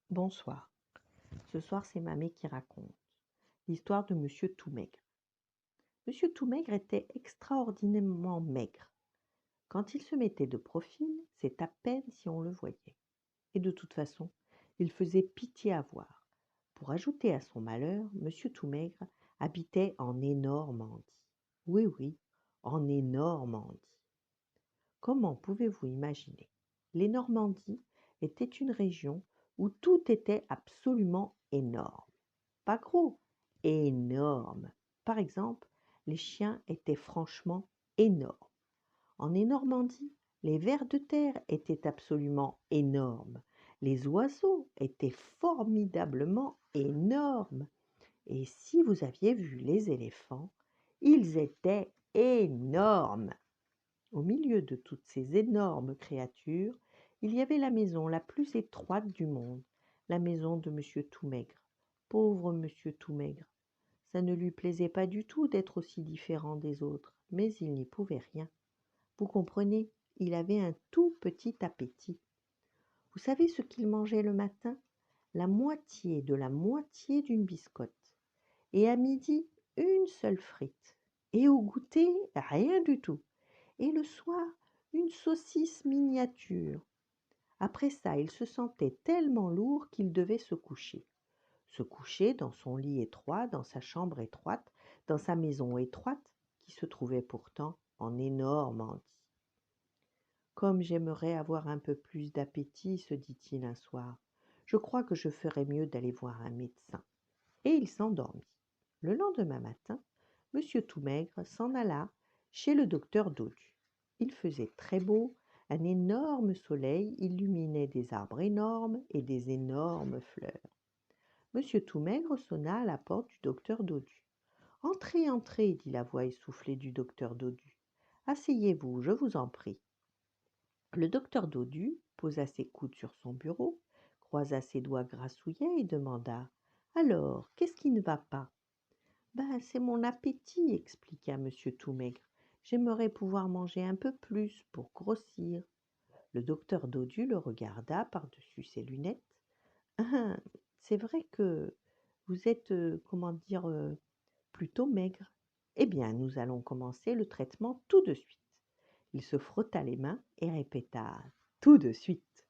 Bonsoir. Ce soir, c'est Mamé qui raconte l'histoire de Monsieur Tout-Maigre. Monsieur Tout-Maigre était extraordinairement maigre. Quand il se mettait de profil, c'est à peine si on le voyait. Et de toute façon, il faisait pitié à voir. Pour ajouter à son malheur, Monsieur Tout-Maigre habitait en Normandie. Oui, oui, en Normandie. Comment pouvez-vous imaginer? Les Normandies étaient une région où tout était absolument énorme. Pas gros, énorme. Par exemple, les chiens étaient franchement énormes. En Normandie, les vers de terre étaient absolument énormes. Les oiseaux étaient formidablement énormes. Et si vous aviez vu les éléphants, ils étaient énormes. Au milieu de toutes ces énormes créatures, il y avait la maison la plus étroite du monde, la maison de Monsieur Tout-Maigre. Pauvre Monsieur Tout-Maigre! Ça ne lui plaisait pas du tout d'être aussi différent des autres, mais il n'y pouvait rien. Vous comprenez, il avait un tout petit appétit. Vous savez ce qu'il mangeait le matin? La moitié de la moitié d'une biscotte. Et à midi, une seule frite. Et au goûter, rien du tout. Et le soir, une saucisse miniature. Après ça, il se sentait tellement lourd qu'il devait se coucher. Se coucher dans son lit étroit, dans sa chambre étroite, dans sa maison étroite, qui se trouvait pourtant en Normandie. Comme j'aimerais avoir un peu plus d'appétit, se dit-il un soir. Je crois que je ferais mieux d'aller voir un médecin. Et il s'endormit. Le lendemain matin, Monsieur Tout-Maigre s'en alla chez le docteur Dodu. Il faisait très beau, un énorme soleil illuminait des arbres énormes et des énormes fleurs. Monsieur Tout-Maigre sonna à la porte du docteur Dodu. « Entrez, entrez, dit la voix essoufflée du docteur Dodu. Asseyez-vous, je vous en prie. » Le docteur Dodu posa ses coudes sur son bureau, croisa ses doigts grassouillets et demanda « Alors, qu'est-ce qui ne va pas ?»« Ben, c'est mon appétit, expliqua Monsieur Tout-Maigre. J'aimerais pouvoir manger un peu plus pour grossir. » Le docteur Dodu le regarda par-dessus ses lunettes. « Ah, c'est vrai que vous êtes, plutôt maigre. Eh bien, nous allons commencer le traitement tout de suite. » Il se frotta les mains et répéta « tout de suite ».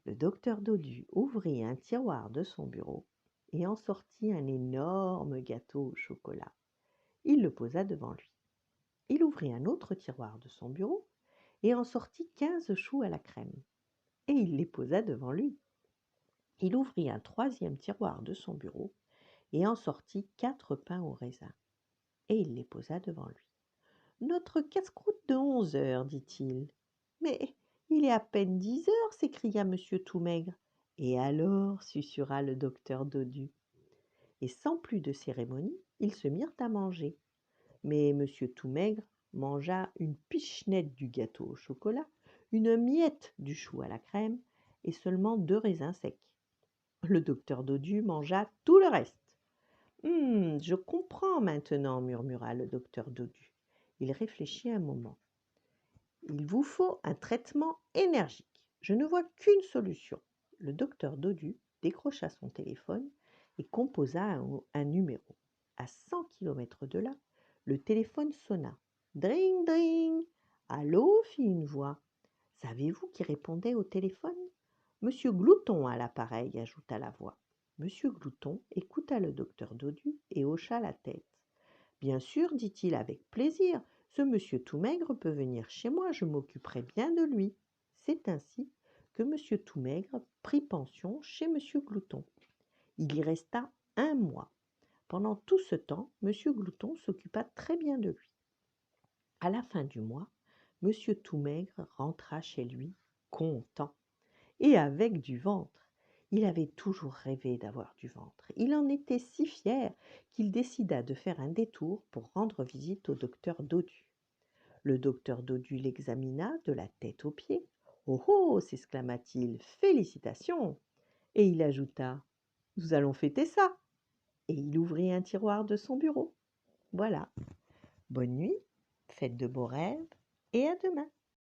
Le docteur Dodu ouvrit un tiroir de son bureau et en sortit un énorme gâteau au chocolat. Il le posa devant lui. Il ouvrit un autre tiroir de son bureau et en sortit 15 choux à la crème. Et il les posa devant lui. Il ouvrit un troisième tiroir de son bureau et en sortit 4 pains au raisin. Et il les posa devant lui. « Notre casse-croûte de 11 heures, dit-il. »« Mais il est à peine 10 heures, s'écria Monsieur Tout-Maigre. »« Et alors, susurra le docteur Dodu. Et sans plus de cérémonie, ils se mirent à manger. Mais Monsieur Tout-Maigre mangea une pichenette du gâteau au chocolat, une miette du chou à la crème et seulement 2 raisins secs. Le docteur Dodu mangea tout le reste. « Je comprends maintenant, murmura le docteur Dodu. Il réfléchit un moment. « Il vous faut un traitement énergique. Je ne vois qu'une solution. » Le docteur Dodu décrocha son téléphone et composa un numéro. À 100 kilomètres de là, le téléphone sonna. « Dring, dring !»« Allô ?» fit une voix. « Savez-vous qui répondait au téléphone ?»« Monsieur Glouton à l'appareil » ajouta la voix. Monsieur Glouton écouta le docteur Dodu et hocha la tête. « Bien sûr, dit-il avec plaisir, ce monsieur Tout-Maigre peut venir chez moi, je m'occuperai bien de lui. » C'est ainsi que monsieur Tout-Maigre prit pension chez monsieur Glouton. Il y resta 1 mois. Pendant tout ce temps, monsieur Glouton s'occupa très bien de lui. À la fin du mois, monsieur Tout-Maigre rentra chez lui, content, et avec du ventre. Il avait toujours rêvé d'avoir du ventre. Il en était si fier qu'il décida de faire un détour pour rendre visite au docteur Dodu. Le docteur Dodu l'examina de la tête aux pieds. « Oh oh !» s'exclama-t-il, « félicitations !» Et il ajouta « Nous allons fêter ça !» Et il ouvrit un tiroir de son bureau. Voilà. Bonne nuit, faites de beaux rêves et à demain.